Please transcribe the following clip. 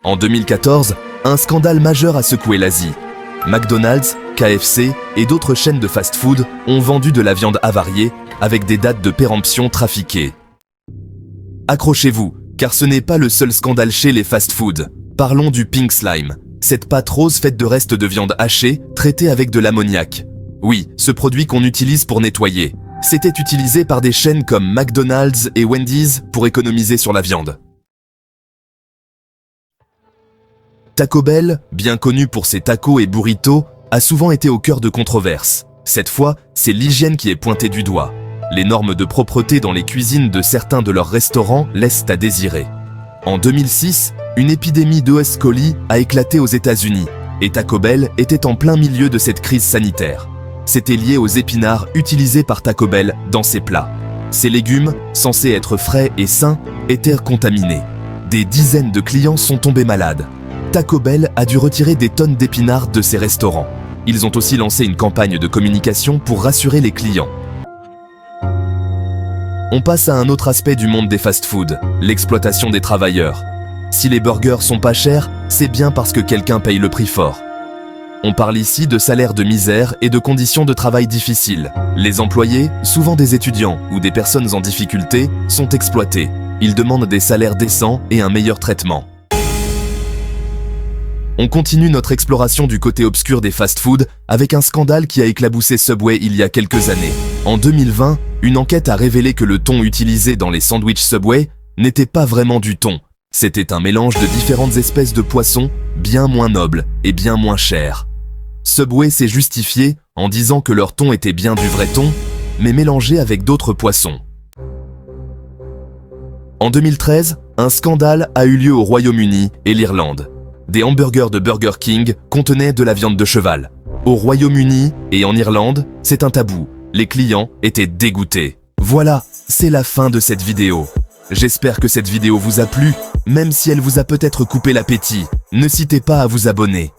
En 2014, un scandale majeur a secoué l'Asie. McDonald's, KFC et d'autres chaînes de fast-food ont vendu de la viande avariée avec des dates de péremption trafiquées. Accrochez-vous, car ce n'est pas le seul scandale chez les fast-food. Parlons du pink slime, cette pâte rose faite de restes de viande hachée, traitée avec de l'ammoniac. Oui, ce produit qu'on utilise pour nettoyer. C'était utilisé par des chaînes comme McDonald's et Wendy's pour économiser sur la viande. Taco Bell, bien connu pour ses tacos et burritos, a souvent été au cœur de controverses. Cette fois, c'est l'hygiène qui est pointée du doigt. Les normes de propreté dans les cuisines de certains de leurs restaurants laissent à désirer. En 2006, une épidémie d'E. coli a éclaté aux États-Unis et Taco Bell était en plein milieu de cette crise sanitaire. C'était lié aux épinards utilisés par Taco Bell dans ses plats. Ces légumes, censés être frais et sains, étaient contaminés. Des dizaines de clients sont tombés malades. Taco Bell a dû retirer des tonnes d'épinards de ses restaurants. Ils ont aussi lancé une campagne de communication pour rassurer les clients. On passe à un autre aspect du monde des fast-food, l'exploitation des travailleurs. Si les burgers sont pas chers, c'est bien parce que quelqu'un paye le prix fort. On parle ici de salaires de misère et de conditions de travail difficiles. Les employés, souvent des étudiants ou des personnes en difficulté, sont exploités. Ils demandent des salaires décents et un meilleur traitement. On continue notre exploration du côté obscur des fast-food avec un scandale qui a éclaboussé Subway il y a quelques années. En 2020, une enquête a révélé que le thon utilisé dans les sandwichs Subway n'était pas vraiment du thon. C'était un mélange de différentes espèces de poissons, bien moins nobles et bien moins chers. Subway s'est justifié en disant que leur thon était bien du vrai thon, mais mélangé avec d'autres poissons. En 2013, un scandale a eu lieu au Royaume-Uni et l'Irlande. Des hamburgers de Burger King contenaient de la viande de cheval. Au Royaume-Uni et en Irlande, c'est un tabou. Les clients étaient dégoûtés. Voilà, c'est la fin de cette vidéo. J'espère que cette vidéo vous a plu, même si elle vous a peut-être coupé l'appétit. Ne n'hésitez pas à vous abonner.